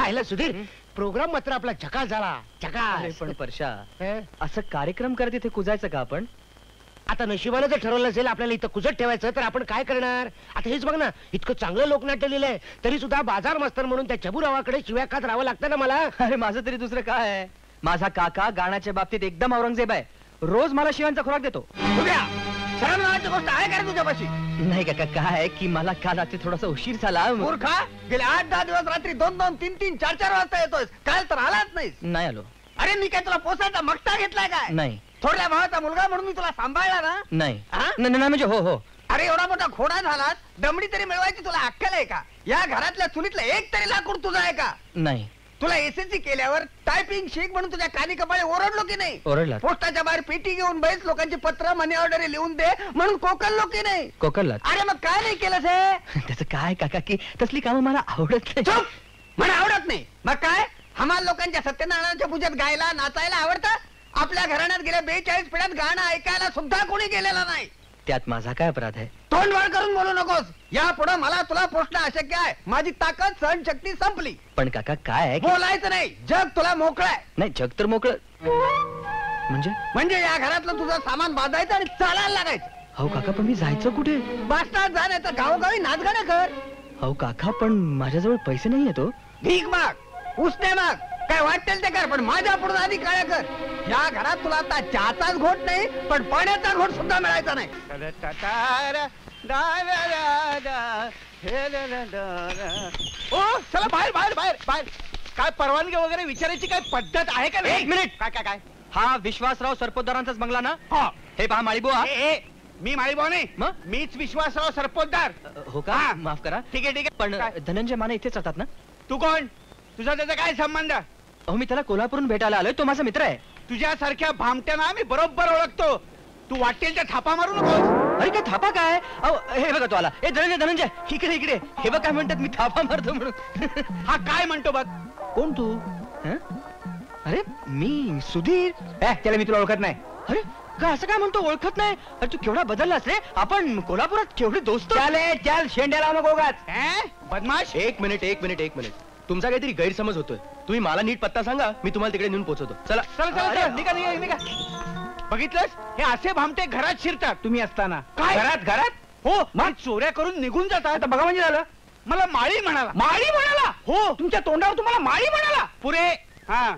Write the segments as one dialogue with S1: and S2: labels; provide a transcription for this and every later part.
S1: आयला सुधीर, प्रोग्राम मात्र आपला झकास झाला. झकास.
S2: पण परशा,
S1: हं?
S2: असं कार्यक्रम करत इथे कुजायचं का आपण?
S1: आता नशिबानं जर ठरवलं असेल आपल्याला इथं कुजत ठेवायचं, तर आपण काय करणार? आता हेच बघ ना, इतकं चांगलं लोकनाट्य लिहिलंय तरी सुद्धा बाजार मास्तर म्हणून त्या चबुरावाकडे शिव्या खात राहावं लागतं ना मला.
S2: अरे माझं तरी दुसरं काय आहे? माझा काका गाण्याच्या बाबतीत एकदम औरंगजेब आहे. रोज मला शिवांचा खुराक देतो.
S3: सरळ नावाची गोष्ट आहे का रे तुझ्यापाशी?
S2: नाही काका, काय आहे की मला काल रात्री थोडासा उशीर झाला.
S3: मूर्खा, गेले 8-10 दिवस रात्री 2-2, 3-3, 4-4 वाजता येतोय. काल तर आलाच नाहीस.
S2: नाही आलो.
S3: अरे मी काय तुला पोसायचा मगता घेतलाय काय?
S2: नाही.
S3: थोडल्या भावाचा मुलगा म्हणून मी तुला सांभाळला ना.
S2: नाही.
S3: हा?
S2: नाही म्हणजे हो हो.
S3: अरे एवढा मोठा खोडा झालास, दमडी तरी मिळवायची तुला अक्कल आहे का? या घरातल्या चुलीतलं एक तरी लाकूड तुझं आहे का?
S2: नाही.
S3: तुला एसएससी केल्यावर टायपिंग शिक म्हणून तुझ्या कानी कपाळे ओरडलो की नाही?
S2: ओरडला.
S3: पोस्टाच्या बाहेर पेटी घेऊन बैस लोकांची पत्र मनी ऑर्डर लिहून दे म्हणून कोकणलो की नाही?
S2: कोकणला.
S3: अरे मग काय नाही केलं हे?
S2: त्याचं काय काका की तसली कामं मला आवडत नाही.
S3: चुप! मला आवडत नाही. मग काय? हमाल लोकांच्या सत्यनारायणाच्या पूजेत गायला नाचायला आवडतं? आपल्या घराण्यात गेल्या 42 पिढ्यात गाणं ऐकायला सुद्धा कोणी गेलेलं नाही.
S2: त्यात माझा काय अपराध आहे?
S3: तोंड वाढ करून बोलू नकोस. या पुढे मला तुला पोचणं अशक्य आहे. माझी ताकद सहनशक्ती संपली.
S2: पण काका काय आहे
S3: बोलायचं नाही. जग तुला मोकळं आहे.
S2: नाही, जग तर मोकळं
S3: म्हणजे या घरातलं तुझं सामान बांधायचं आणि चालायला लागायचं.
S2: हो काका, पण मी जायचं कुठे?
S3: बास्टात जा, नाही तर गावोगावी नाचगाणं कर.
S2: हो काका, पण माझ्याजवळ पैसे नाही येतो.
S3: भीक माग, उसने माग, काय वाटेल ते कर, पण माझ्या पुढे आधी काय कर. या घरात तुला आता चहाचाच घोट नाही, पण पाण्याचा घोट सुद्धा मिळायचा नाही.
S4: ओ चला बाहेर बाहेर बाहेर बाहेर. काय परवानगी वगैरे विचारायची काय पद्धत आहे का?
S2: एक मिनिट.
S4: काय काय काय?
S2: हा विश्वासराव सरपोतदारांचाच बंगला ना?
S4: हा.
S2: हे पहा माळीबुवा.
S4: मी माळीभाऊ नाही,
S2: मग?
S4: मीच विश्वासराव सरपोतदार.
S2: हो का?
S4: हा.
S2: माफ करा.
S4: ठीक आहे
S2: पण
S4: काय?
S2: धनंजय माने इथेच राहतात ना?
S4: तू कोण? तुझा त्याचा काय संबंध?
S2: अहो मी त्याला कोल्हापूरून भेटायला आलोय. तो माझा मित्र आहे.
S4: तुझ्यासारख्या भामट्यांना मी बरोबर ओळखतो. तू वाटेल त्या थापा मारू नकोस.
S2: अरे काय थापा काय? अहो हे बघा तो आला. ए धनंजय इकडे इकडे. हे बघ काय म्हणतात, मी थापा मारतो म्हणून.
S4: हा काय म्हणतो बघ.
S2: कोण तू? हं? अरे मी सुधीर.
S3: त्याला मी तुला ओळखत नाही.
S2: अरे काय असं काय म्हणतो, ओळखत नाही? अरे तू केवढा बदललास रे. आपण कोल्हापुरात केवढे दोस्त.
S3: चल शेंड्याला नको उगाच.
S4: बदमाश.
S2: एक मिनिट. तुमचा काहीतरी गैरसमज होतोय. तुम्ही मला नीट पत्ता सांगा, मी तुम्हाला तिकडे नेऊन पोहोचवतो. चला
S4: चला चला चला, निघा. बघितलंस, हे असे भामटे घरात शिरतात.
S3: तुम्ही असताना
S4: काय?
S3: घरात
S4: हो, मग चोऱ्या करून निघून जातात.
S3: आता बघा म्हणजे झालं.
S4: मला माळी म्हणाला.
S3: माळी म्हणाला?
S4: हो,
S3: तुमच्या तोंडावर तुम्हाला माळी म्हणाला?
S4: पुरे. हा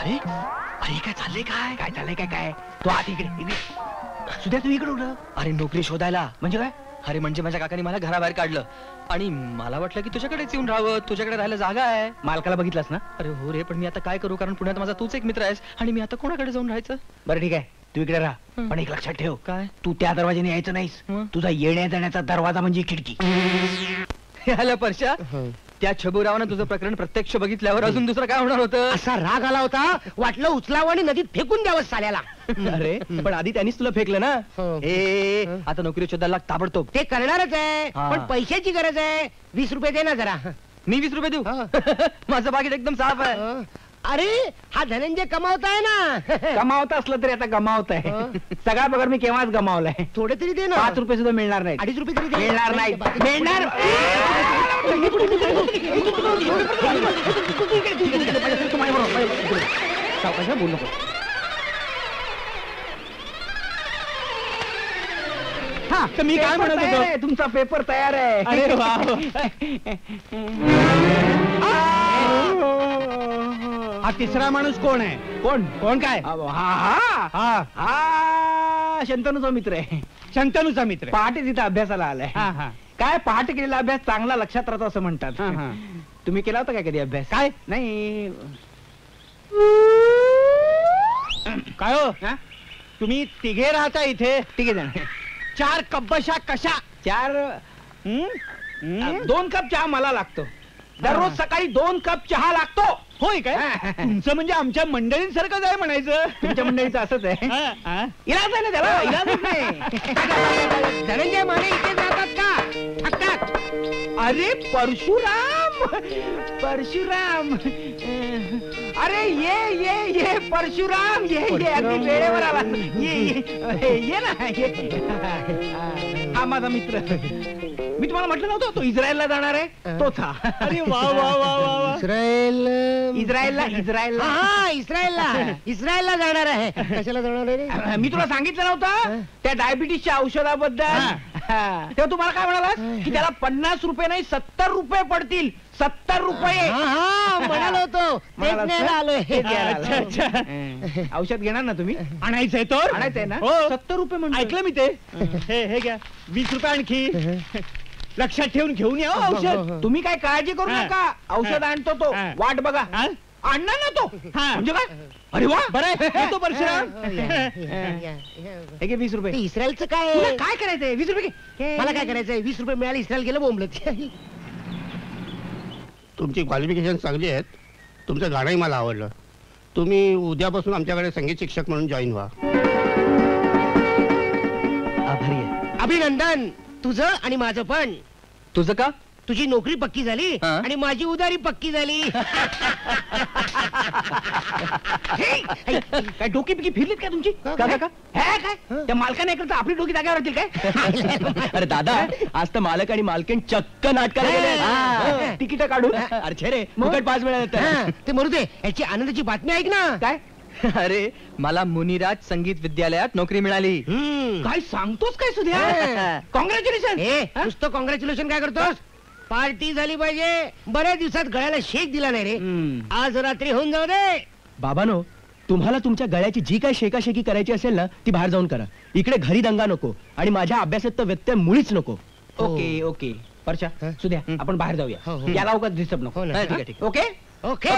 S2: अरे अरे काय चाललंय? काय
S3: चाललंय काय? तू आत इकडे. सुद्धा तू इकडे उठलं.
S2: अरे नोकरी शोधायला.
S3: म्हणजे काय?
S2: अरे म्हणजे माझ्या काकाने मला घराबाहेर काढलं आणि मला वाटलं की तुझ्याकडेच येऊन राहावं. तुझ्याकडे राहायला जागा आहे.
S3: मालकाला बघितलंस ना?
S2: अरे हो रे, पण मी आता काय करू? कारण पुण्यात माझा तूच एक मित्र आहेस आणि मी आता कोणाकडे जाऊन राहायचं?
S3: बरं ठीक आहे, तू इकडे राहा.
S2: हं.
S3: पण एक लक्षात ठेव,
S2: काय?
S3: तू त्या दरवाजाने यायचं नाहीस.
S2: हं.
S3: तुझा येण्या जाण्याचा दरवाजा म्हणजे खिडकी.
S2: आला परशा. त्या छबुरावानं तुझं प्रकरण प्रत्यक्ष बघितल्यावर अजून दुसरं काय होणार होतं?
S1: असा राग आला होता, वाटलं उचलावं आणि नदीत फेकून द्यावं साल्याला.
S2: अरे पण आधी त्यांनीच तुला फेकलं ना.
S1: हो.
S2: ए आता नोकरी शोधायला लाग ताबडतोब.
S1: ते करणारच आहे,
S2: हा.
S1: पण पैशाची गरज आहे. 20 रुपये दे ना जरा.
S2: मी 20 रुपये देऊ?
S1: हा.
S2: माझं बाकीट एकदम साफ आहे.
S1: अरे हा धनंजय कमावताय ना.
S3: गमावत असलं तरी आता गमावत आहे. सगळा पगार मी केव्हाच गमावलाय.
S1: थोडे तरी दे ना.
S3: 5 रुपये सुद्धा मिळणार नाही.
S1: 2.5 रुपये तरी दे.
S3: मिळणार नाही. मिळणार. सावकाश बोलू नको.
S4: हा, तर मी काय म्हणत होतो,
S3: तुमचा पेपर तयार आहे.
S4: अरे वा. हा तिसरा माणूस कोण आहे? कोण काय?
S3: हा शंतनूचा मित्र आहे.
S4: शंतनूचा मित्र.
S3: पहाटे तिथं अभ्यासाला आलाय.
S4: हा.
S3: काय पहाटे केलेला अभ्यास चांगला लक्षात राहतो असं म्हणतात.
S4: हा.
S3: तुम्ही केला होता काय कधी अभ्यास?
S4: काय?
S3: नाही.
S4: काय हो? तुम्ही तिघे राहता इथे?
S3: तिघे जण.
S4: 4 कब्बशा कशा?
S3: 4 2 कप चहा मला लागतो. दररोज सकाळी 2 कप चहा लागतो.
S4: होय काय? तुमचं म्हणजे आमच्या मंडळींसारखंच आहे म्हणायचं.
S3: तुमच्या मंडळीचं असंच आहे. इलाज आहे ना त्याला. इलाजच नाही.
S1: धनंजय माने इथे जातात का? ठकठाक.
S3: अरे परशुराम,
S4: परशुराम अरे ये परशुराम ये अगदी वेळेवर आला ये ना हा माझा मित्र. मी तुम्हाला म्हटलं नव्हतं तो इस्रायलला जाणार आहे तोच हा. अरे वा वा वा वा वा. इस्रायलला
S1: इस्रायलला जाणार आहे. कशाला जाणार आहे रे?
S4: मी तुला सांगितलं नव्हतं त्या डायबिटीसच्या औषधाबद्दल. तेव्हा तुम्हाला काय म्हणाला की त्याला 50 रुपये नाही 70 रुपये पडतील. 70 रुपये
S1: म्हणालो होतो तेच न्यायला आलोय.
S4: औषध घेणार ना तुम्ही? आणायचंय तो आणायचंय ना. 70 रुपये म्हणून ऐकलं मी ते. हे घ्या 20 रुपये आणखी लक्षात ठेवून घेऊन या औषध. तुम्ही काय काळजी करू नका. औषध आणतो तो वाट बघा. आणणार ना तो म्हणजे काय. अरे वा बरं तो परशुराम. हे घे 20 रुपये.
S1: इस्रायलचं काय
S4: काय करायचंय 20 रुपये घे.
S1: मला काय करायचंय 20 रुपये मिळाले इस्रायल गेलं बोंबलत.
S5: तुमची क्वालिफिकेशन चांगली आहेत. तुमचं गाणंही मला आवडलं. तुम्ही उद्यापासून आमच्याकडे संगीत शिक्षक म्हणून जॉईन व्हा.
S2: आभारी आहे.
S1: अभिनंदन तुझं आणि माझं पण.
S2: तुझं का?
S1: तुझी नोकरी पक्की झाली
S2: हा?
S1: आणि माझी उदारी पक्की झाली.
S4: काय डोकी पिकी फिरलीत का तुमची?
S2: का का?
S4: हे काय त्या मालकाने ऐकलं तर आपली डोकी जागेवर राहतील काय?
S2: अरे दादा आज तर मालक आणि मालकीण चक्क नाटकाला गेले.
S4: तिकीट काढू.
S2: अरे छे रे फुकट पास मिळाले.
S1: हा, ते मरू दे. याची आनंदाची बातमी ऐक ना.
S4: काय
S2: अरे मला मुनिराज संगीत विद्यालयात नोकरी मिळाली.
S4: काय सांगतोस काय सुद्या? कॉंग्रॅच्युलेशन.
S1: नुसतं कॉंग्रॅच्युलेशन काय करतोस? पार्टी झाली पाहिजे. बऱ्याच दिवसात गळ्याला शेक दिला नाही रे. आज रात्री होऊन जाऊ दे.
S2: बाबानो तुम्हाला तुमच्या गळ्याची जी काही शेकाशेकी करायची असेल ना ती बाहेर जाऊन करा. इकडे घरी दंगा नको आणि माझ्या अभ्यासात तर व्यत्यय मुळीच नको.
S4: ओके ओके परशा सुद्या आपण बाहेर जाऊया.
S1: हो, हो.
S4: याला उगाच डिस्टर्ब नको.
S1: हो ना.
S2: हा, ठीक आहे, ठीक आहे.
S4: Okay
S1: okay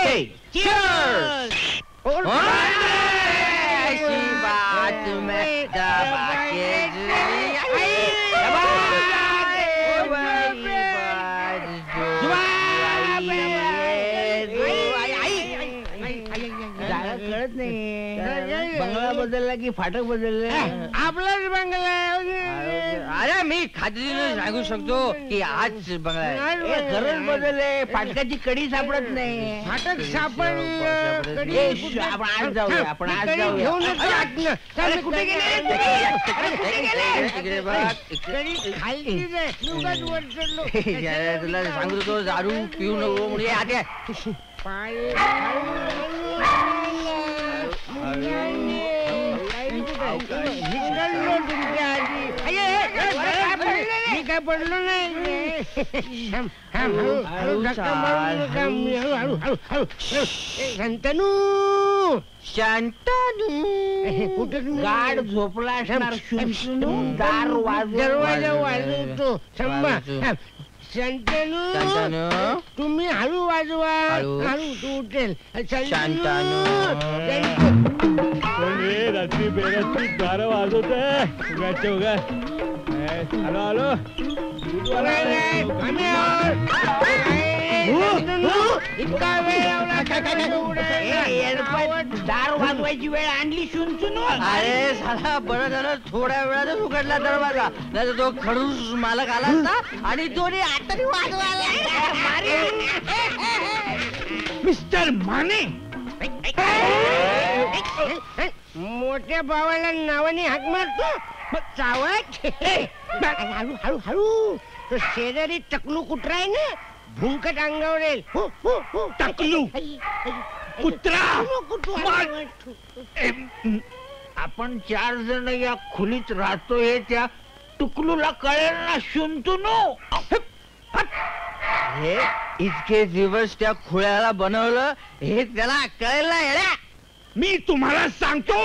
S4: Cheers! कळत नाही बंगला बदलला की फाटक बदललं.
S1: आपलाच बंगला.
S3: अरे मी खात्रीने सांगू शकतो की आज बंगला
S4: गरज बदलले. फाटकाची कडी सापडत नाही.
S1: फाटक सापडलं.
S4: आपण आज जाऊया. आपण आज जाऊया.
S1: अरे
S4: कुठे गेले?
S3: तिकडे बघ. तुला सांगतो तो दारू पिऊ नको म्हणजे आता
S1: मी काय पडलो नाही. शंतनू कुठे
S4: गाड झोपला असणार. दार
S1: दरवाजा वाजवतो. शंतनू तुम्ही हळू वाजवा. हळू तू उठेल.
S6: रात्री बेरात्री दार वाजवत आलो आलो.
S1: इतका वेळ
S4: दार वाजवायची वेळ आणली सुन.
S3: अरे साला बरं झालं थोड्या वेळातच उघडला दरवाजा. नाही तर तो खडूस मालक आला असता आणि तो आतरी वाजवायला.
S4: मिस्टर माने
S1: मोठ्या भावाला नावाने हाक मारतो चावत. हळू हळू हळू. तो शेजारी टकलू कुत्रा आहे ना भुंकट अंगावर येईल.
S4: टकलू कुत्रा. आपण 4 जण या खोलीत राहतो हे त्या टुकलूला कळेल ना. शुंतनू
S3: हे इतके दिवस त्या खुळ्याला बनवलं हे त्याला कळेल ना येड्या.
S4: मी तुम्हाला सांगतो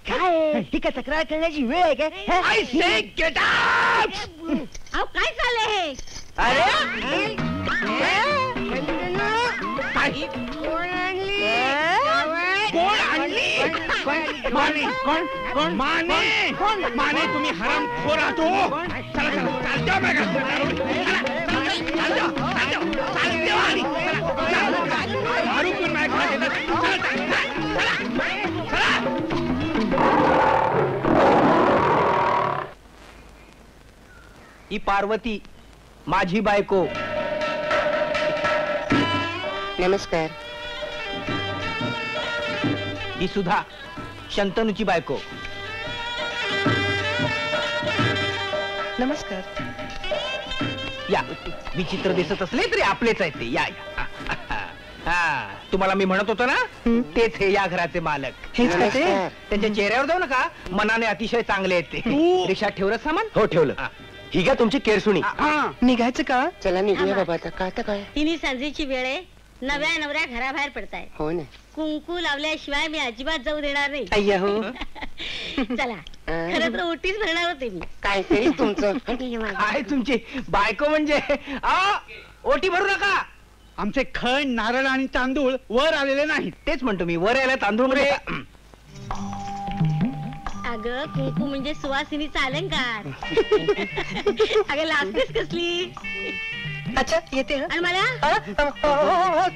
S1: काय ठीक आहे तक्रार करण्याची वेळ आहे काय?
S7: काय चाललंय हे?
S3: अरे
S1: कोण आणली?
S4: कोण आणली? माने कोण माने माने तुम्ही हराम खोर आहात. चला चला चालत्या दारू पिऊन
S3: ही पार्वती माझी बायको.
S1: नमस्कार.
S3: ही सुद्धा शंतनूची बायको.
S1: नमस्कार.
S3: या विचित्र दिसत असले तरी आपलेच आहेत ते. या या. हा तुम्हाला मी म्हणत होतो ना तेच हे या घराचे मालक.
S1: नमस्कार.
S3: त्यांच्या चेहऱ्यावर जाऊ नका, मनाने अतिशय चांगले आहेत ते. रिक्षात ठेवलं सामान?
S2: हो ठेवलं. ही घ्या तुमची केरसुणी.
S3: निघायचं का?
S1: चला निघूया बाबा आता. का काय?
S7: तिन्ही सांजेची वेळ आहे. नव्या नवऱ्या घराबाहेर पडताय.
S1: हो ना.
S7: कुंकू लावल्याशिवाय मी अजिबात जाऊ देणार नाही.
S3: अय्या हो.
S7: चला खरं तर ओटीच भरणार होते मी.
S1: काय तरी तुमचं.
S3: काय तुमची बायको म्हणजे ओटी भरू नका.
S4: आमचे खण नारळ आणि तांदूळ वर आलेले नाहीत.
S3: तेच म्हणतो मी, वर यायला तांदूळ मध्ये.
S7: अगं कुंकू म्हणजे सुवासिनीचा अलंकार. अगं लाजतेस कसली?
S1: अच्छा येते.
S7: आणि मला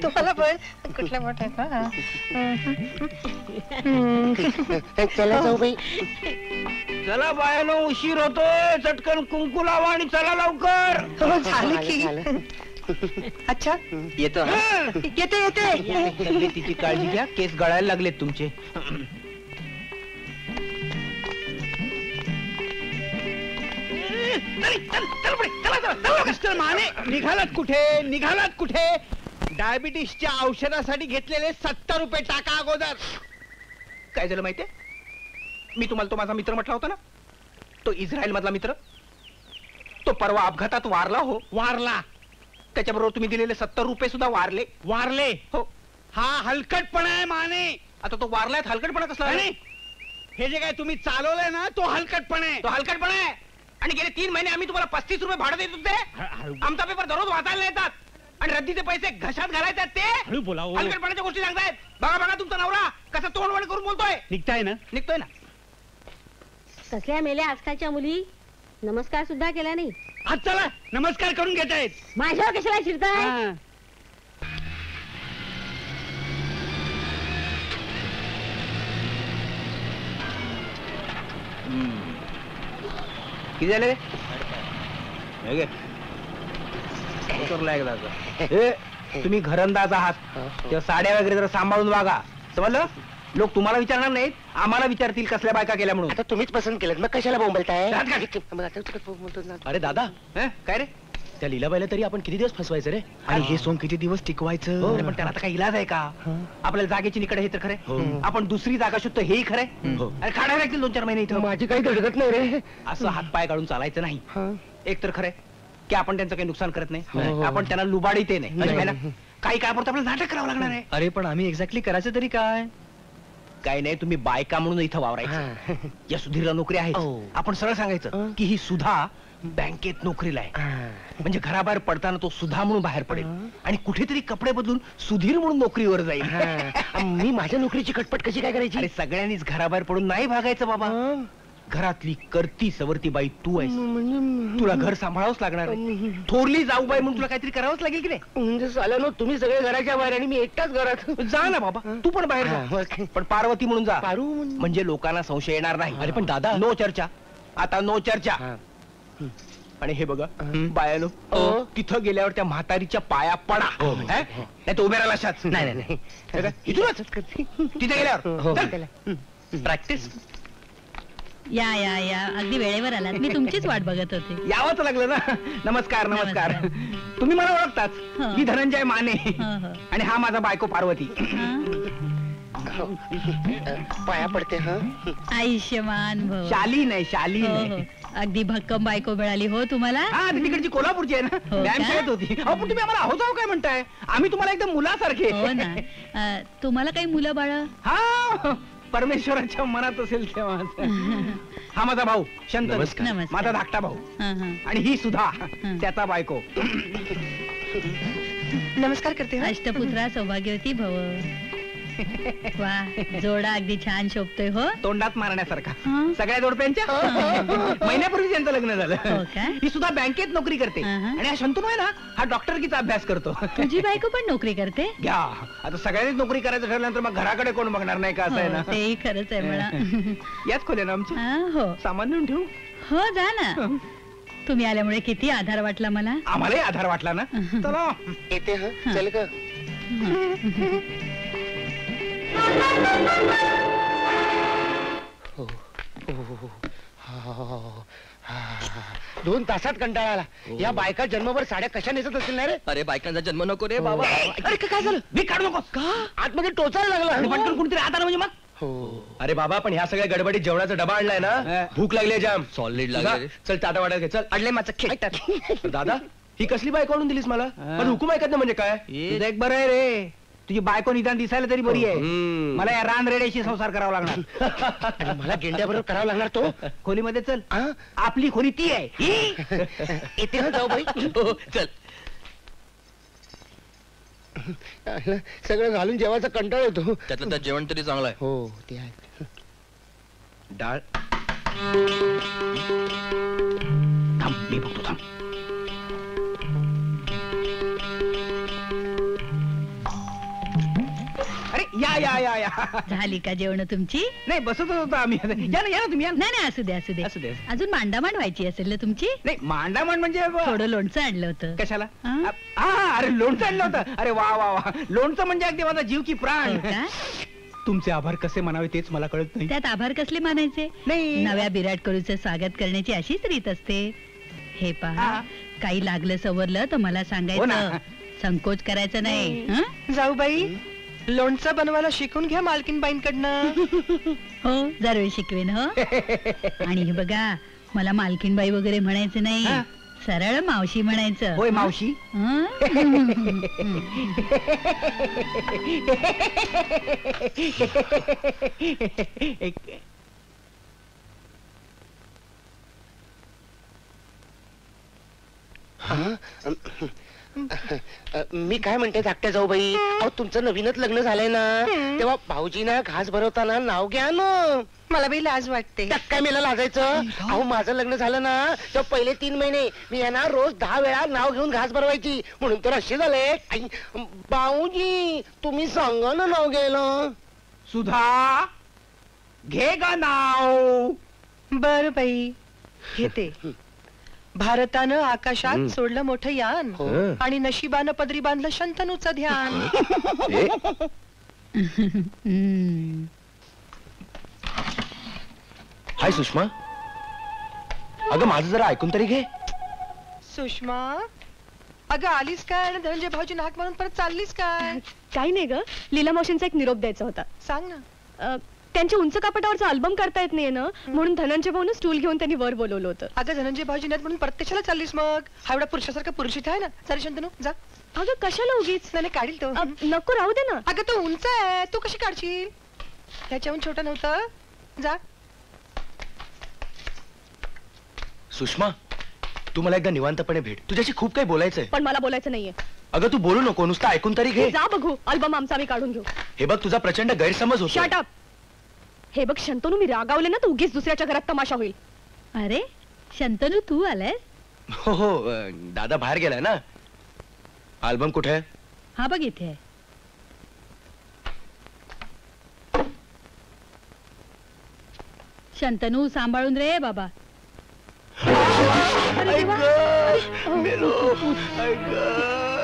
S1: तुम्हाला पण कुठल्या मोठ्या चला जाऊ बाई.
S3: चला बायानो, उशीर होतोय. चटकन कुंकू लावा आणि चला लवकर.
S1: झालं की.
S3: अच्छा येतो. येते येते. तब्येतीची काळजी घ्या, केस गळायला लागलेत तुमचे.
S4: मिस्टर माने, निघालात कुठे? निघालात कुठे? डायबिटीसच्या औषधासाठी घेतलेले 70 रुपये टाका अगोदर.
S3: काय झालं माहितीये? मी तुम्हाला तो माझा मित्र म्हटला होता ना, तो इस्रायल मधला मित्र. तो परवा अपघातात वारला हो.
S4: वारला?
S3: त्याच्याबरोबर तुम्ही दिलेले 70 रुपये सुद्धा वारले.
S4: वारले?
S3: हो.
S4: हा हलकटपणा आहे माने.
S3: आता तो वारलाय, हलकटपणा कसला?
S4: आणि हे जे काय तुम्ही चालवलंय ना, तो हलकटपणा आहे.
S3: तो हलकटपणा आहे. आणि गेले 3 महिने आम्ही तुम्हाला 35 रुपये भाडं देत होते. आमचा पेपर दररोज वाचायला येतात आणि रद्दीचे पैसे घशात घालायचे ते.
S4: हळू बोला हो.
S3: हलकटपणाच्या गोष्टी सांगतायत. बघा बघा तुमचा नवरा कसा तोंडवड करून बोलतोय.
S4: निघताय ना?
S3: निघतोय ना.
S7: कसल्या मेल्या आजकालच्या मुली नमस्कार सुद्धा केला नाही.
S4: आज चला नमस्कार करून घेतायत.
S7: माझ्यावर कशाला शिरताय?
S4: हा.
S3: किती झाले रे? हे घे. उतरला एकदा आता. हे, तुम्ही घरंदाज आहात तेव्हा साड्या वगैरे जरा सांभाळून वागा, समजलं? लोक तुम्हाला विचारणार नाहीत, आम्हाला विचारतील कसल्या बायका केल्या म्हणून.
S1: आता तुम्हीच पसंत केलं, मग कशाला बोंबलताय?
S2: अरे दादा,
S3: काय रे?
S2: त्या लीलाबाईला तरी आपण किती दिवस फसवायचं रे?
S3: आणि हे सोंग किती दिवस टिकवायचं?
S2: हो.
S3: पण त्याला आता काही इलाज आहे का? आपल्याला जागेची निकड हे तर खरे,
S2: हो.
S3: आपण दुसरी जागा शोधतो हेही खरे.
S2: हो.
S3: अरे काढायला लागतील 2-4 महिने इथं.
S1: माझी काही धडकत नाही रे.
S3: असं हातपाय काढून चालायचं नाही. एक तर खरंय की आपण त्यांचं काही नुकसान करत नाही,
S2: हो.
S3: आपण त्यांना लुबाडी ते
S2: नाही.
S3: नाही. है ना? काही काळापुरतं आपल्याला नाटक करावं लागणार आहे.
S2: अरे पण आम्ही एक्झॅक्टली करायचं तरी काय?
S3: काही नाही, तुम्ही बायका म्हणून इथं वावरायचं. या सुधीरला नोकरी आहे.
S1: हो.
S3: आपण सरळ सांगायचं की ही सुधा बँकेत नोकरीला आहे. म्हणजे घराबाहेर पडताना तो सुधा म्हणून बाहेर पडेल आणि कुठेतरी कपडे बदलून सुधीर म्हणून नोकरीवर जाईल.
S1: मी माझ्या नोकरीची कटपट कशी काय करायची?
S3: अरे सगळ्यांनीच घराबाहेर पडून नाही भागायचं बाबा. घरातली करती सवरती बाई तू आहेस. तुला घर सांभाळावंच लागणार आहे. थोरली जाऊ बाई म्हणून तुला काहीतरी करावंच लागेल की नाही?
S1: म्हणजे साल्यानो तुम्ही सगळे घराच्या बाहेर आणि मी एकटाच घरात.
S3: जा ना बाबा, तू पण बाहेर जा. पण पार्वती म्हणून जा.
S1: पारू
S3: म्हणजे लोकांना संशय येणार नाही.
S2: अरे पण दादा,
S3: नो चर्चा, आता नो चर्चा. आणि हे बघा बायानो, तिथं गेल्यावर त्या म्हातारीच्या पाया पडा. नाही तर उभ्या राहिला अशाच.
S1: नाही
S3: इथूनच तिथे गेल्यावर
S2: प्रॅक्टिस.
S8: या या या अगदी वेळेवर आलात. मी तुमचीच वाट बघत होते.
S3: यावंच लागलं ना. नमस्कार नमस्कार. तुम्ही मला ओळखताच.
S8: हो.
S3: मी धनंजय माने
S8: हो, हो.
S3: आणि हा माझा बायको पार्वती.
S1: पाया पडते.
S8: आयुष्यमान भव.
S3: शाली नाही, शाली
S8: हो,
S3: नाही.
S8: हो. अगदी भक्कम बायको मिळाली हो तुम्हाला.
S3: हा, ती तिकडची कोल्हापूरची आहे ना.
S8: हो
S3: व्यायाम
S8: का?
S3: शाळेत होती. अहो, पण तुम्ही आम्हाला आहो जाऊ काय म्हणताय? आम्ही तुम्हाला एकदम मुलासारखे.
S8: हो ना. तुम्हाला काही मुलं बाळ?
S3: हा, परमेश्वराच्या मनात असेल तेव्हा. हा माझा भाऊ शंतनू,
S8: नमस्कार.
S3: माझा धाकटा भाऊ.
S8: हं.
S3: आणि ही सुद्धा त्याचा बायको.
S1: नमस्कार करते.
S8: अष्टपुत्रा सौभाग्यवती भव. वा, जोडा अगदी छान शोभतोय हो.
S3: तोंडात मारण्यासारखा.
S8: हं.
S3: सगळ्या जोडप्यांच्या. महिन्यापूर्वी त्यांचं लग्न झालं.
S8: हो का?
S3: ही सुद्धा बँकेत नोकरी करते. आणि हा शंतनू आहे ना, हा डॉक्टरकीचा अभ्यास करतो.
S8: तुझी बायको पण नोकरी करते?
S3: घ्या, आता सगळ्यांनीच नोकरी करायचं ठरल्यानंतर मग घराकडे कोण बघणार नाही का? असं आहे
S8: हो,
S3: ना.
S8: तेही खरंच आहे म्हणा.
S3: याच खोल्या ना आमच्या.
S8: हो
S3: सामान नेऊन ठेवू.
S8: हो, जा ना. तुम्ही आल्यामुळे किती आधार वाटला मला.
S3: आम्हालाही आधार वाटला ना. चला
S1: येते हा चल ग. दोन तासात कंटाळा आला. या बायका जन्मभर साड्या कशा नेसत असतील ना रे.
S2: अरे बायकांचा जन्म नको रे बाबा.
S1: अरे काय झालं.
S3: मी काढू नको
S1: का आतमध्ये टोचायला
S3: आणि
S1: लागला.
S3: पटकन कुणीतरी आत आलं म्हणजे मग.
S2: अरे बाबा पण ह्या सगळ्या गडबडीत जेवणाचा डबा आणलाय ना. भूक लागली आहे जाम. सॉलिड लागले. चल टाटा वाटा घे चल.
S3: अडले माझं खेट.
S2: दादा ही कसली बायको आणून दिलीस मला. पण हुकूम ऐकत ना म्हणजे काय.
S3: तुझं एक बरं आहे रे. तुझी बायको निदान दिसायला तरी बरी आहे. मला या रान रेड्याशी संसार करावा लागणार.
S1: आणि मला गेंड्याबरोबर करावा लागणार तो.
S3: खोलीमध्ये चल.
S1: हा?
S3: आपली खोली ती आहे.
S1: येते ना जाऊ बाई.
S2: चल.
S1: सगळं घालून जेवायचा कंटाळ येतो.
S2: त्यातलं त्यात जेवण तरी चांगलं आहे.
S1: हो ते आहे.
S2: डाळ.
S3: थांब मी बघतो थांब. अरे या या या या.
S8: झाली का जेवण तुमची.
S3: नाही बसत होतो आम्ही. या ना तुम्ही या ना.
S8: नाही नाही असू दे असू दे
S3: असू दे.
S8: अजून मांडामांड व्हायची असेल ना तुमची.
S3: नाही मांडामांड म्हणजे
S8: थोडं लोणचं आणलं होतं.
S3: कशाला.
S8: हा?
S3: हा अरे लोणचं आणलं होतं. अरे वा वा वा. लोणचं म्हणजे अगदी माझा जीव की प्राण.
S8: हो का?
S3: तुमचे आभार कसे मानावे तेच मला कळत नाही.
S8: त्यात आभार कसले मानायचे.
S3: नाही.
S8: नव्या विराट कोहलीचं स्वागत करण्याची अशीच रीत असते. हे पहा
S3: हा.
S8: काही लागलं सवरलं तर मला
S3: हो
S8: सांगायचं.
S3: ना.
S8: संकोच करायचा नाही. हं?
S9: जाऊ बाई लोणचं बनवायला शिकून घ्या मालकीनबाईंकडनं.
S8: हो जरूर शिकवेन. हो आणि हे बघा मला मालकीनबाई वगैरे म्हणायचं नाही.
S3: हा.
S8: सरळ मावशी म्हणायचं.
S3: होय मावशी.
S8: हं?
S1: मी काय म्हणते धाकट्या जाऊ बाई. अहो तुमचं नवीनच लग्न झालंय ना. तेव्हा भाऊजीना घास भरवताना नाव घ्या ना.
S9: मला बाई लाज वाटते.
S1: त्यात काय मेला लाजायचं. अहो माझं लग्न झालं ना तर पहिले 3 महिने मी यांना रोज 10 वेळा नाव घेऊन घास भरवायची. म्हणून तर असे झाले. आई, भाऊजी तुम्ही सांगा ना नाव घ्यायला.
S3: सुधा घे गा नाव.
S9: बर बाई घेते. भारतानं आकाशात सोडलं मोठं यान आणि नशिबानं पदरी बांधलं शंतनूचं ध्यान.
S8: हं.
S2: हाय सुषमा. अगं माझं जरा ऐकून तरी घे.
S9: सुषमा अगं आलीस काय आणि धनंजय भाऊजी नाक म्हणून परत चाललीस काय.
S10: काही नाही ग. लीला मावशींचा एक निरोप द्यायचा होता.
S9: सांग ना.
S10: त्यांच्या उंच कापटावरचा अल्बम करता येत नाहीये ना म्हणून धनंजय भाऊन स्टूल घेऊन त्यांनी वर बोलवलं होतं.
S9: अगं धनंजय भाऊजी नाहीत म्हणून परत कशाला चाललीस मग. हा एवढा पुरुषासारखा पुरुष इथे आहे ना. सारी शंतनू जा.
S10: अगं कशाला उगीच.
S9: नाही काढील तो.
S10: नको राहू दे ना.
S9: अगं तो उंच आहे तू कशी काढशील. त्याच्याहून छोटं नव्हतं. जा.
S2: सुषमा तू मला एकदा निवांतपणे भेट. तुझ्याशी खूप काही बोलायचंय.
S10: पण मला बोलायचं नाहीये.
S2: अगं तू बोलू नको नुसतं ऐकून तरी घे.
S10: जा बघू अल्बम आमचा आम्ही काढून घेऊ.
S2: हे बघ तुझा प्रचंड गैरसमज होतो.
S10: Shut up. हे बघ शंतनू मी रागावले ना तर उगीच दुसऱ्याच्या घरात तमाशा होईल.
S8: अरे शंतनू तू आलाय.
S2: हो हो दादा बाहेर गेलाय ना. अल्बम कुठे आहे.
S8: हा बघ इथे आहे. शंतनू सांभाळून रे बाबा.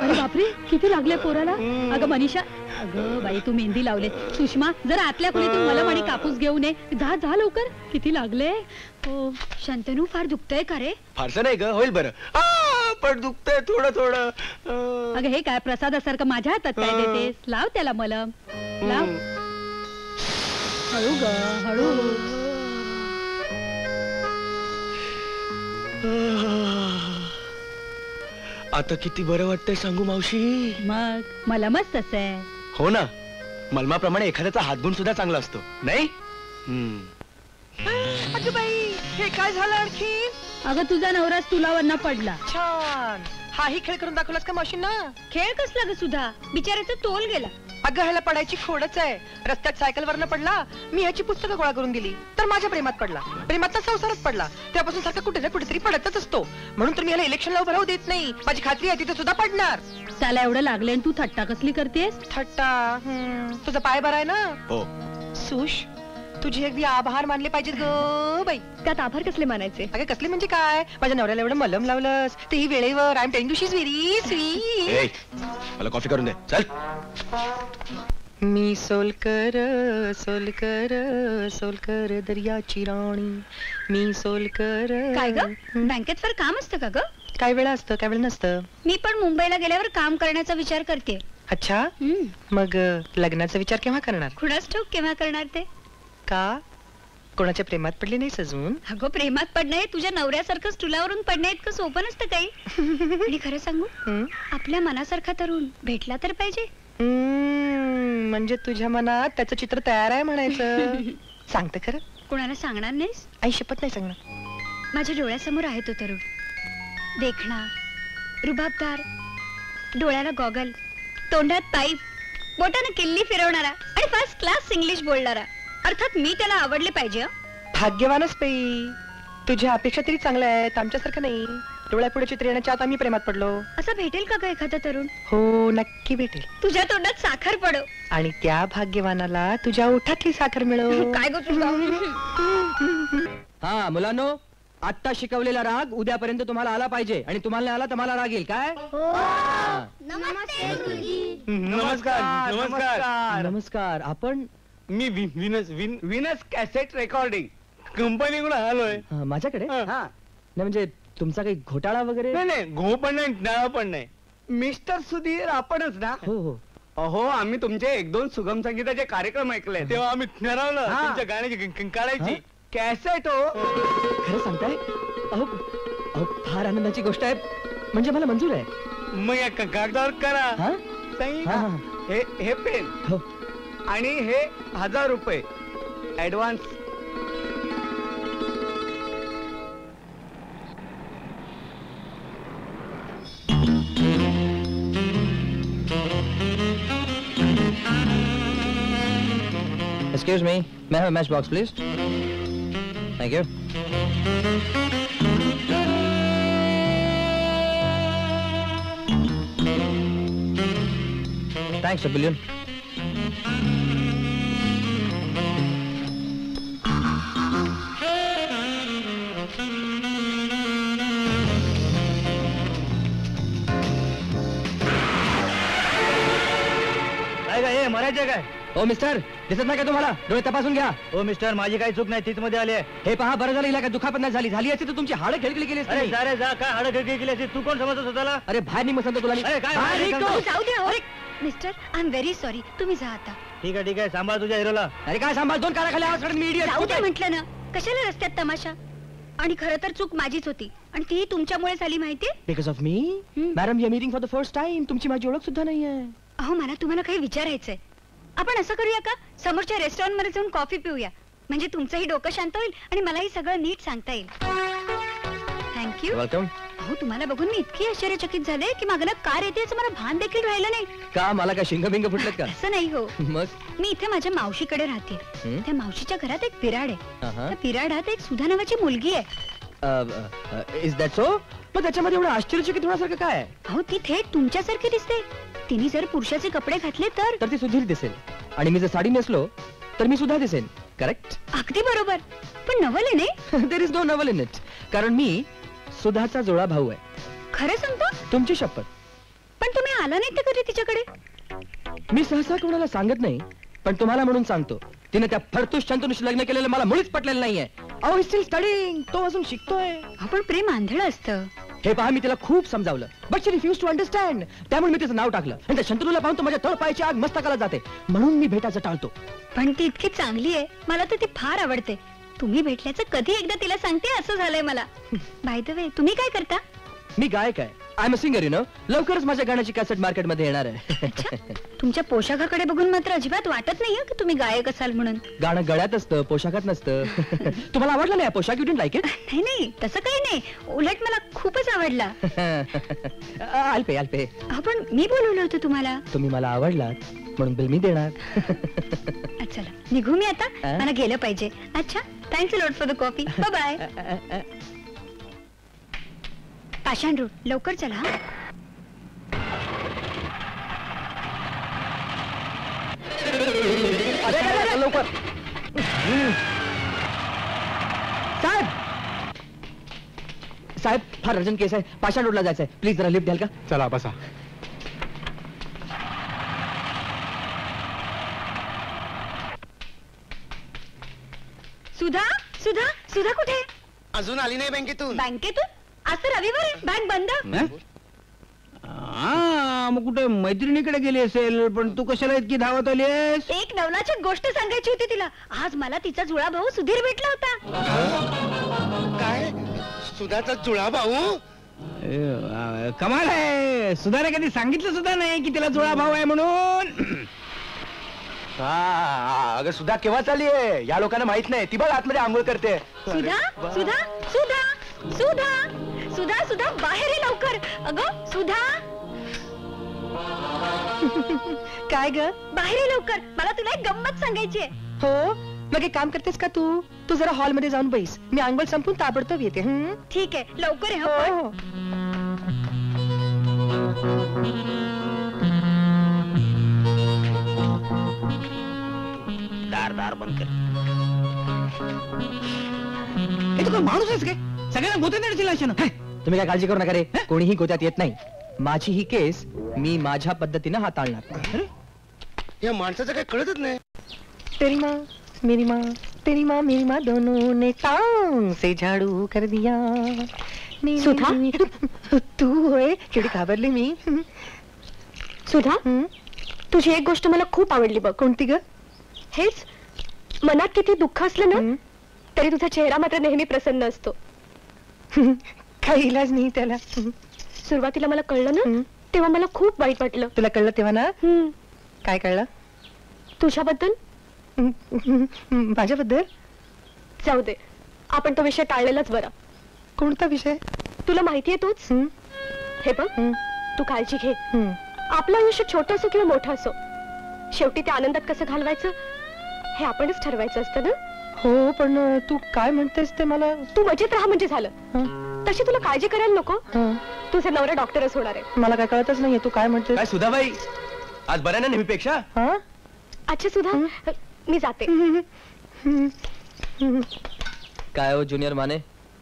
S10: अरे बापरे किती लागले पोराला.
S8: अगं मनीषा. अगं बाई तू मेहंदी लावले. सुषमा जरा आतल्या खोलीतून मलम आणि कापूस घेऊन ये. जा जा लवकर. किती लागले.
S10: हो शंतनू फार दुखतंय का रे.
S2: फारसं नाही ग होईल बरं. पण दुखतंय थोडं थोडं.
S8: अगं हे काय प्रसादासारखं माझ्या हातात काय देतेस. लाव त्याला मलम. लाव. हळू ग हळू.
S2: आता किती बरं वाटतंय सांगू मावशी.
S8: मग मलमच तसं आहे.
S2: हो ना मलमाप्रमाणे एखाद्याचा हातगुण सुद्धा चांगला असतो नाही.
S9: अगं बाई हे काय झालं आणखी.
S8: अगं तुझा नवराच तुलावरनं पडला.
S9: छान. हाही खेळ करून दाखवलास का मावशींना.
S10: खेळ कसला ग सुधा. बिचाऱ्याचा तोल गेला.
S9: अगं ह्याला पडायची खोडच आहे. रस्त्यात सायकलवरनं पडला. मी ह्याची पुस्तकं गोळा करून दिली तर माझ्या प्रेमात पडला. प्रेमातला संसारात पडला. त्यापासून सारखा कुठे ना कुठेतरी पडतच असतो. म्हणून तर मी ह्याला इलेक्शनला उभं राहू देत नाही. माझी खात्री आहे तिथे सुद्धा पडणार.
S8: त्याला एवढं लागले आणि तू थट्टा कसली करतेस.
S9: थट्टा. तुझा पाय बरा आहे ना.
S2: हो
S9: सुश तुझे अगदी आभार मानले पाहिजेत ग बाई.
S10: त्यात आभार कसले मानायचे?
S9: अगं कसले म्हणजे काय, माझ्या नवऱ्याला एवढं मलम लावलंस तेही वेळेवर. I am telling you she is very sweet.
S2: मला कॉफी करून दे चल.
S9: मी सोलकर सोलकर सोलकर दर्याची राणी. मी सोलकर.
S8: काय ग बँकेत फार काम असतं का ग?
S9: काय वेळा असतं काय वेळ नसतं.
S8: मी पण मुंबईला गेल्यावर काम करण्याचा विचार करते.
S9: अच्छा मग लग्नाचा विचार केव्हा करणार?
S8: कुणास ठाऊक केव्हा करणार ते.
S9: का कोणाच्या प्रेमात पडली नाही सजून?
S8: अगं प्रेमात पडणे तुझ्या नवऱ्यासारखं स्टुलावरून पडणे इतकं सोपं नसतं काही. आणि खरं सांगू आपल्या मनासारखा तरुण भेटला तर पाहिजे.
S9: म्हणजे तुझ्या मनात त्याचं चित्र तयार आहे म्हणायचं. सांगते खरं?
S8: कुणाला सांगणार नाहीस?
S9: आई शपथ नाही सांगणार.
S8: माझ्या डोळ्यासमोर आहे तो तरुण. देखणा रुबाबदार, डोळ्याला गॉगल, तोंडात पाईप, बोटाने किल्ली फिरवणारा आणि फर्स्ट क्लास इंग्लिश बोलणारा. अर्थात मी त्याला आवडले पाहिजे.
S9: भाग्यवानच बाई. तुझ्या अपेक्षा तरी चांगल्या आहेत, आमच्यासारखं नाही. डोळ्यापुढे चित्र येण्याच्या आत आम्ही प्रेमात पडलो.
S8: असं भेटेल का ग एखादा तरुण?
S9: हो नक्की भेटेल.
S8: तुझ्या तोंडात साखर पडो
S9: आणि त्या भाग्यवानाला तुझ्या ओठातली साखर मिळो.
S8: काय गो तुझा?
S2: हा मुलांनो, आत्ता शिकवलेला राग उद्यापर्यंत तुम्हाला आला पाहिजे आणि तुम्हाला आला तर मला राग येईल काय?
S4: नमस्कार नमस्कार.
S2: नमस्कार. आपण
S4: मी विनस कॅसेट रेकॉर्डिंग कंपनीकडून आलोय.
S2: माझ्याकडे
S4: हा.
S2: नाही म्हणजे तुमचा काही घोटाळा वगैरे?
S4: नाही नाही घो पण नाही नाव पण नाही. मिस्टर सुधीर आपणच ना?
S2: हो हो.
S4: अहो आम्ही तुमचे 1-2 सुगम संगीताचे कार्यक्रम ऐकले तेव्हा आम्ही ठरवलं
S2: हा.
S4: तुमच्या गाण्याची काढायची कॅसेट. हो
S2: खरं सांगताय? अहो फार आनंदाची गोष्ट आहे. म्हणजे मला मंजूर आहे.
S4: मग या कागदावर करा
S2: हा?
S4: सही.
S2: हा, हा.
S4: हे पेन
S2: हो.
S4: आणि हे 1000 रुपये advance.
S3: Excuse me, may I have a matchbox, please? Thank you. Thanks, a billion.
S4: काय मरायचे काय?
S2: ओ मिस्टर, दिसत नाही का तुम्हाला? डोळे तपासून घ्या.
S4: हो मिस्टर माझी काही चूक नाही, तीच मध्ये आली आहे.
S2: हे पहा, बरं झालं हिला काय दुखापत नाही झाली. झाली असती तर तुमची हाडं खेळखेळी केली असती.
S4: अरे जा रे जा, काय हाडं खेळखेळ केली असती? तू कोण समजतो स्वतःला?
S2: अरे बाहेर निघ सांगतो तुला मी.
S4: अरे, काय
S2: बाहेर
S4: बाहेर
S2: निघ
S4: निघ
S2: तू.
S8: जाऊ द्या हो. Mister I am very sorry. तुम्ही जा आता.
S4: ठीक आहे सांभाळ तुझ्या हिरोला.
S2: अरे काय सांभाळ, 2 काराखाली आवाज काढून मी idiot.
S8: जाऊ द्या म्हटलं ना. कशाला रस्त्यात तमाशा? आणि खरं तर चूक माझीच होती आणि ती तुमच्यामुळे झाली माहितीये.
S2: Because of me? Madam you meeting for the first time. तुमची माझी ओळख सुद्धा नाहीये.
S8: अहो मला तुम्हाला काही विचारायचंय. आपण असं करूया का, समोरच्या रेस्टॉरंट मध्ये जाऊन कॉफी पिऊया. म्हणजे तुमचंही डोकं शांत होईल आणि मलाही सगळं नीट सांगता येईल. थँक्यू.
S3: वेलकम.
S8: अहो तुम्हाला बघून मी इतकी आश्चर्यचकित झाले की मागणं कार येते याचं मला भान देखील राहिलं नाही.
S2: का मला काय शिंगबिंग फुटलेत का?
S8: असं नाही हो.
S2: मग
S8: मी इथे माझ्या मावशीकडे राहते. त्या मावशीच्या घरात एक पिराड आहे.
S2: अहं.
S8: त्या पिराडात एक सुधा नावाची मुलगी आहे.
S2: Is that so? मग त्याच्यामध्ये एवढं आश्चर्यचकित होण्यासारखं काय आहे?
S8: अहो ती थेट तुमच्यासारखी दिसते. तिने जर पुरुषाचे कपडे घातले तर
S2: तर ती सुधीर दिसेल आणि मी जर साडी नेसलो तर मी सुद्धा दिसेन. करेक्ट?
S8: अगदी बरोबर. पण नवल आहे नाही?
S2: देर इज नो नवल इन इट. कारण मी सुधाचा जोडा भाऊ आहे.
S8: खरं सांगतो?
S2: तुमची शपथ.
S8: पण तुम्ही आला नाही तर कधी तिच्याकडे?
S2: मी सहसा कोणाला सांगत नाही, पण तुम्हाला म्हणून सांगतो. तिने त्या फडतूस शंतनुशी लग्न केलेलं मला मुळीच पटलेलं नाहीये. अहो स्टील स्टडिंग. तो अजून शिकतोय.
S8: आपण प्रेम आंधळं असतं.
S2: हे पहा, मी तिला खूप समजावलं but she refuse to understand. त्यामुळे मी तिचं नाव टाकलं आणि त्या शंतनूला पाहून तो माझ्या तळपायाची आग मस्तकाला जाते. म्हणून मी भेटायचं टाळतो.
S8: पण ती इतकी चांगली आहे, मला तर ती फार आवडते. तुम्ही भेटल्याचं कधी एकदा तिला सांगते असं झालंय मला. बाय द वे तुम्ही काय करता?
S2: मी गायक आहे. I am a singer, you know. लवकरच माझ्या गाण्याची कॅसेट मार्केट मध्ये येणार आहे.
S8: अच्छा. तुमच्या पोशाखाकडे बघून मात्र अजिबात वाटत नाहीये की तुम्ही गायक असाल म्हणून.
S2: गाणं गळ्यात असतं, पोशाखात नसतं. तुम्हाला आवडलं नाही पोशाख? You didn't like it?
S8: नाही नाही तसं काही नाही. उलट मला खूपच आवडला.
S2: अल्पे अल्पे.
S8: आपण मी बोलवलं होतं तुम्हाला.
S2: तुम्ही मला आवडलात म्हणून बिल मी देणार.
S8: चला निघू मी आता. मला गेलं पाहिजे. अच्छा thanks a lot for the coffee. Bye bye. Pashan road लवकर चला.
S2: लवकर. साहेब साहेब फार अर्जंट केस आहे पाषाण रोडला जायचंय प्लीज जरा लिफ्ट द्याल का?
S6: चला बसा.
S8: सुधा सुधा सुधा कुठे?
S1: अजून आली नाही बँकेतून.
S8: बँकेतून? आज तर रविवार आहे, बँक बंद.
S3: मग कुठे मैत्रिणीकडे गेली असेल, पण तू कशाला इतकी धावत आलीस?
S8: एक नवलाची गोष्ट सांगायची होती तिला. आज मला तिचा जुळा भाऊ सुधीर भेटला होता.
S1: काय सुधाचा जुळा भाऊ?
S3: कमाल आहे, सुधाने कधी सांगितलं सुद्धा नाही की तिला जुळा भाऊ आहे म्हणून.
S2: अगं सुधा केव्हा चालली आहे या लोकांना माहित नाही. ती बघ आतमध्ये आंघोळ करते.
S8: सुधा सुधा सुधा सुधा सुधा सुधा बाहेर ये लवकर. अगं सुधा काय ग बाहेर ये लवकर, मला तुला एक गंमत सांगायची आहे.
S9: हो मग एक काम करतेस का तू जरा हॉल मध्ये जाऊन बैस, मी आंघोळ संपून ताबडतोब येते.
S8: ठीक आहे लवकर ये.
S9: हो.
S3: दार बंद कर. हे तू माणूस आहेस काय? सगळ्यांना गोत्यात येण्याची लाशन.
S2: तुम्ही काय काळजी करू नका रे, कोणीही गोत्यात येत नाही. माझी ही केस मी माझ्या पद्धतीनं हाताळणार.
S1: या माणसाचं काही कळतच नाही.
S9: तेरी माँ मेरी माँ तेरी माँ मेरी माँ दोनों ने टांग से झाड़ू कर दिया.
S10: सुधा?
S9: तू होय, केवढी घाबरली मी.
S10: सुधा तुझी एक गोष्ट मला खूप आवडली बघ.
S9: कोणती ग?
S10: हेच मनात किती दुःख असलं ना तरी तुझा चेहरा मात्र नेहमी प्रसन्न असतो.
S9: काही इलाज नाही त्याला.
S10: सुरुवातीला मला कळलं ना तेव्हा मला खूप वाईट वाटलं.
S9: तुला कळलं तेव्हा ना? काय कळलं?
S10: तुझ्याबद्दल.
S9: माझ्याबद्दल?
S10: जाऊ दे, आपण तो विषय टाळलेलाच बरा.
S9: कोणता विषय?
S10: तुला माहितीये तूच. हे बघ तू काळजी घे. आपलं आयुष्य छोटं असो किंवा मोठं असो, शेवटी त्या आनंदात कसं घालवायचं हे आपणच ठरवायचं असतं ना.
S9: हो पण तू काय म्हणतेस ते मला.
S10: तू मजेत राहा म्हणजे झालं. तशी तुला काळजी करायला नको. तुझे नवरा डॉक्टरच होणार आहे.
S9: मला काय कळतच नाहीये तू काय म्हणतेस.
S2: काय सुधाबाई आज बऱ्या ना नेहमीपेक्षा?
S10: अच्छा सुधा मी जाते.
S2: काय हो ज्युनियर माने,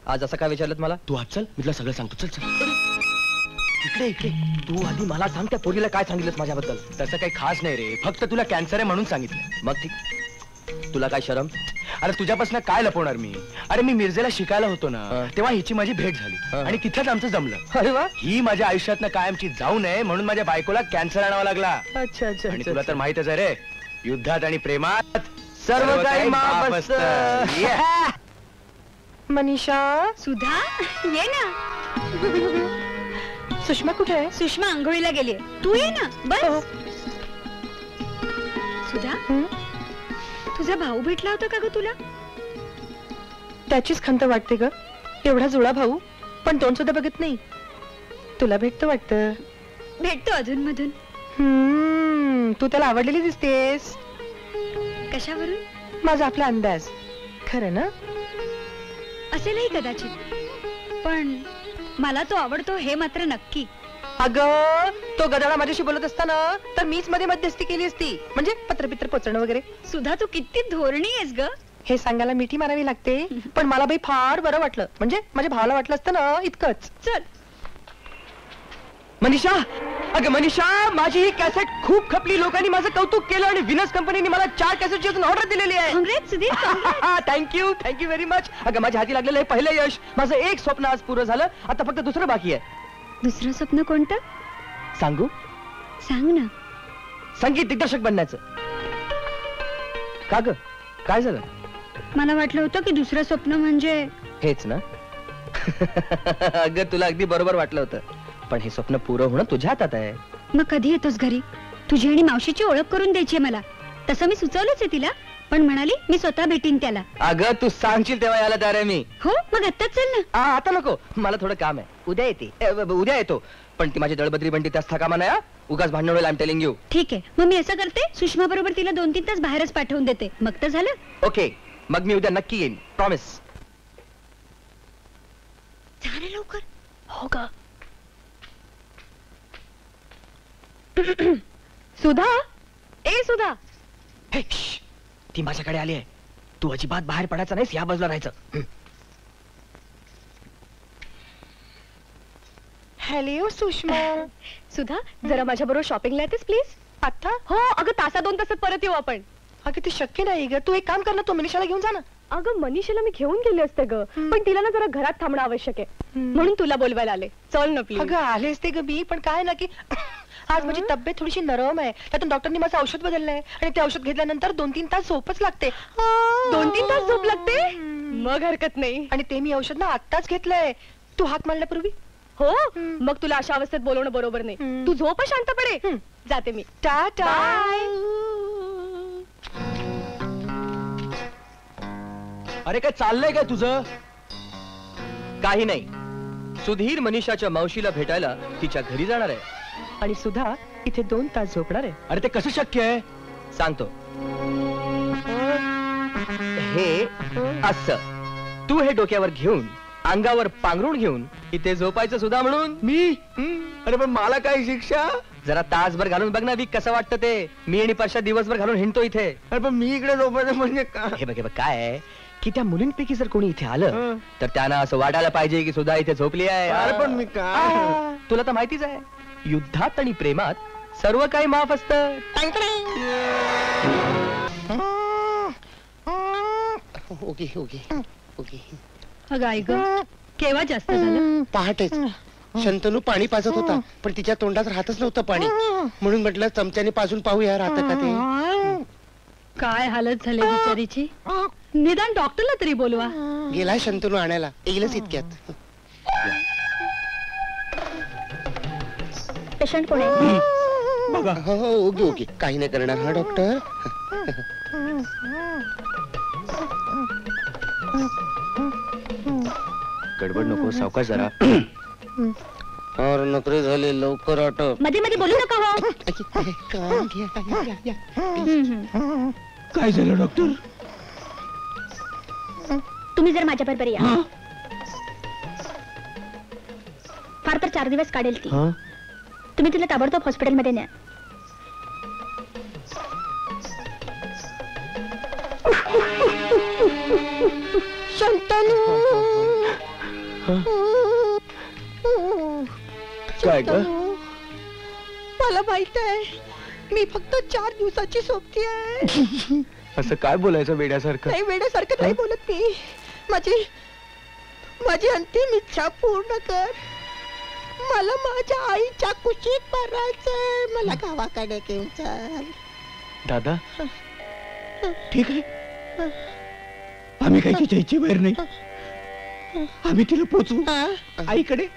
S2: आज असं काय विचारलं मला? तू आज चल, मी तुला सगळं सांगतो. चल चल इकडे इकडे. तू आधी मला सांग त्या पोरीला काय सांगितलंस माझ्याबद्दल? तसं काही खास नाही रे, फक्त तुला कॅन्सर आहे म्हणून सांगितलं. मग ठीक, तुला काय शरम? अरे तुझ्यापासून काय लपवणार मी? अरे मी मिरजेला शिकायला होतो ना तेव्हा हिची माझी भेट झाली आणि तिथंच आमचं जमलं.
S9: अरे वा.
S2: ही माझ्या आयुष्यातनं कायमची जाऊ नये म्हणून माझ्या बायकोला कॅन्सर आणावा लागला.
S9: अच्छा अच्छा.
S2: आणि तुला तर माहितच आहे रे, युद्धात आणि प्रेमात सर्व काही माफ असतं.
S9: मनीषा.
S8: सुधा ये ना.
S9: सुषमा कुठे आहे?
S8: सुषमा आंघोळीला गेलीये, तू ये ना बस. सुधा तुझा भाऊ भेटला होता का ग तुला?
S9: त्याचीच खंत वाटते ग. एवढा जुळा भाऊ पण तोंड सुद्धा बघत नाही. तुला भेटतो वाटतं.
S8: भेटतो अधून मधून.
S9: तू त्याला आवडलेली दिसतेस.
S8: कशावरून?
S9: माझा आपला अंदाज. खरं ना?
S8: असेलही कदाचित, पण मला तो आवडतो हे मात्र नक्की.
S9: अगं तो गदाळा माझ्याशी बोलत असताना तर मीच मध्ये मध्यस्थी केली असती, म्हणजे पत्रपित्र पोचणं वगैरे.
S8: सुधा तू किती धोरणी आहेस ग.
S9: हे सांगायला मिठी मारावी लागते, पण मला बाई फार बरं वाटलं. म्हणजे माझ्या भावाला वाटलं असतं ना इतकंच.
S8: चल
S2: मनीषा. अगं मनीषा, माझी ही कॅसेट खूप खपली, लोकांनी माझं कौतुक केलं आणि विनस कंपनीने मला 4 कॅसेटची अजून ऑर्डर दिलेली आहे. Thank you thank you very much. अगं माझ्या हाती लागलेलं हे पहिलं यश. माझं एक स्वप्न आज पूर्ण झालं, आता फक्त दुसरं बाकी आहे.
S8: दुसरं स्वप्न कोणतं?
S2: सांगू?
S8: सांग ना.
S2: संगीत दिग्दर्शक बनण्याचं. का ग काय झालं?
S8: मला वाटलं होतं की दुसरं स्वप्न म्हणजे
S2: हेच ना. अगं तुला अगदी बरोबर वाटलं होतं, पण हे स्वप्न पुरं होणं तुझ्या हातात आहे.
S8: मग कधी येतोस घरी? तुझी आणि मावशीची ओळख करून द्यायची मला. तसं मी सुचवलंच आहे तिला, पण म्हणाली मी स्वतः भेटीन त्याला.
S2: अगं तू सांगशील तेव्हा यायला तयार आहे मी.
S8: हो मग आत्ताच चल ना.
S2: आता नको, मला थोडं काम आहे. उद्या येते. उद्या येतो, पण ती माझी दळबद्री बनती त्याच था कामा नाही. उगाच भांडण होईल. I am telling you.
S8: ठीक आहे, मग मी असं करते, सुषमा बरोबर तिला 2-3 तास बाहेरच पाठवून देते, मग तर झालं.
S2: ओके, मग मी उद्या नक्की येईन, प्रॉमिस.
S8: झालं लवकर.
S10: हो ग. सुधा. ए सुधा.
S2: ती माझ्याकडे आली आहे. तू अजिबात बाहेर पडायचं नाहीस, या बाजूला राहायचं.
S9: हॅलो सुषमा.
S10: सुधा, जरा माझ्या बरोबर शॉपिंगला येतेस प्लीज?
S9: आता
S10: हो अगं, तासा 2 तासात परत येऊ आपण.
S9: अगं ते शक्य नाही ग. तू एक काम कर ना, तू मनीषाला घेऊन जा ना.
S10: अगं मनीषाला मी घेऊन गेले असते ग, पण तिला ना जरा घरात थांबणं आवश्यक आहे, म्हणून तुला बोलवायला आले. चल ना प्लीज.
S9: अगं आलेच ते ग मी, पण काय ना की आज माझी तब्येत थोडीशी नरम आहे. त्यातून डॉक्टरनी माझं औषध बदललंय आणि ते औषध घेतल्यानंतर 2-3 तास झोपच लागते.
S10: 2-3 तास झोप लागते? मग हरकत नाही.
S9: आणि ते मी औषध ना आत्ताच घेतलंय, तू हाक मारल्यापूर्वी.
S10: हो, मग तुला अशा अवस्थेत बोलवणं बरोबर नाही. तू झोप शांतपणे. जाते मी.
S9: टाटा.
S2: अरे काय चाललंय काय तुझं? काही नाही. सुधीर मनीषाच्या मावशीला भेटायला तिच्या घरी जाणार आहे.
S9: आणि सुद्धा इथे 2 तास झोपणार आहे.
S2: अरे ते कसं शक्य आहे? सांगतो. हे असं तू हे डोक्यावर घेऊन, अंगावर पांघरून घेऊन इथे झोपायचं सुद्धा म्हणून.
S3: मी? अरे पण मला काय शिक्षा?
S2: जरा तासभर घालून बघ ना, कसं वाटतं ते. मी आणि परशा दिवसभर घालून हिंडतो इथे.
S3: अरे पण मी इकडे झोपायचं म्हणजे का?
S2: हे बघ काय आहे की त्या मुलींपैकी जर कोणी इथे आलं तर त्यांना असं वाटायला पाहिजे की सुद्धा इथे झोपली आहे.
S3: अरे पण मी काय?
S2: तुला तर माहितीच आहे, युद्धात आणि प्रेमात सर्व काही माफ असतं.
S1: Okay okay okay.
S7: अगं आई ग, केव्हा जास्त झालं?
S1: पहाटेच शंतनू पाणी पाजत होता, पण तिच्या तोंडात राहतच नव्हतं पाणी, म्हणून म्हटलं चमच्याने पाजून पाहूया राहतं का ते.
S7: काय हालत झाली बिचारीची. निदान डॉक्टरला तरी बोलवा.
S1: गेला शंतनू आणायला, येईलच इतक्यात.
S10: पेशंट कोण आहे?
S1: हो हो ओके ओके, काही नाही करणार हा डॉक्टर.
S2: गडबड नको, सावकाश जरा.
S1: और नोकरी झाली, लवकर आटप.
S10: मध्ये मध्ये बोलू नका हो.
S3: काय झालं डॉक्टर?
S10: तुम्ही जर माझ्या बरोबर या. फार तर 4 दिवस काढेल ती. तुम्ही तिला ताबडतोब हॉस्पिटलमध्ये न्या.
S9: शंतनू.
S2: काय ग?
S9: मला माहित आहे, मी फक्त 4 दिवसाची सोबती आहे.
S2: असं काय बोलायचं वेड्यासारखं?
S9: नाही वेड्यासारखं नाही बोलत मी. माझी अंतिम इच्छा पूर्ण कर. मला माझ्या आईच्या कुशीत भरायचंय. मला गावाकडे घेऊन चल.
S2: दादा
S3: ठीक आहे, आम्ही काही चिचाईची बाहेर नाही. आम्ही तिला पोचवू आईकडे.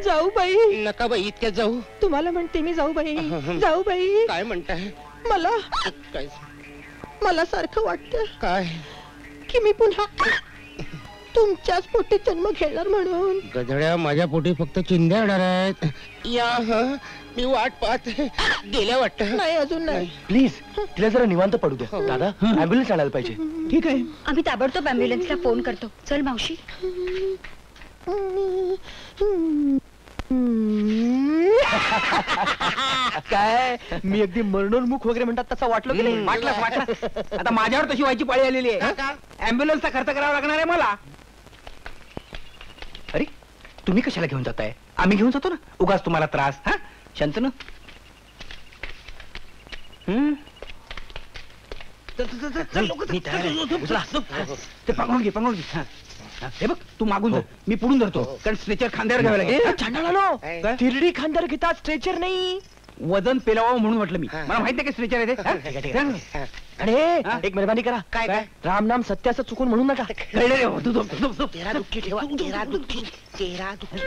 S9: जाऊ बाई.
S1: नका बाई, इतक्यात जाऊ.
S9: तुम्हाला म्हणते मी जाऊ बाई. जाऊ बाई.
S1: काय म्हणताय? काय
S9: मला सारखं वाटतं
S1: काय
S9: की मी पुन्हा तुमच्याच पोटी जन्म घेणार म्हणून.
S5: गधड्या, माझ्या पोटी फक्त चिंध्या येणार आहेत.
S1: या मी वाट पाहत गेल्या वाटत.
S9: नाही अजून नाही.
S2: प्लीज तिला जरा निवांत पडू दे. दादा ऍम्ब्युलन्स आणायला पाहिजे.
S3: ठीक आहे,
S8: आम्ही ताबडतोब ॲम्ब्युलन्सला फोन करतो. चल मावशी.
S2: काय मी अगदी मरणोन्मुख वगैरे म्हणतात तसं वाटलं की नाही?
S3: वाटलं. आता माझ्यावर तशी व्हायची पाळी आलेली आहे. ऍम्ब्युलन्सचा खर्च करावा लागणार आहे मला. अरे तुम्ही कशाला घेऊन जाताय? आम्ही घेऊन जातो ना, उगाच तुम्हाला त्रास. हा शंतनू. ते पांघरून घे, पांघरून घे. हा, हे बघ तू मागून धर, मी पुढून धरतो, कारण स्ट्रेचर खांद्यावर घ्यावं लागेल.
S2: चांडाळानो, तिरडी खांद्यावर घेतात, स्ट्रेचर नाही.
S3: वजन पेलावं म्हणून म्हटलं मी. मला माहित नाही का स्ट्रेचर आहे ते.
S2: अरे एक मेहरबानी करा.
S1: काय काय
S2: राम नाम सत्याचं चुकून म्हणू नका.
S3: कळलं रे, तू झोप, झोप, झोप.
S1: चेहरा दुःखी ठेवा. चेहरा दुःखी, चेहरा दुःखी.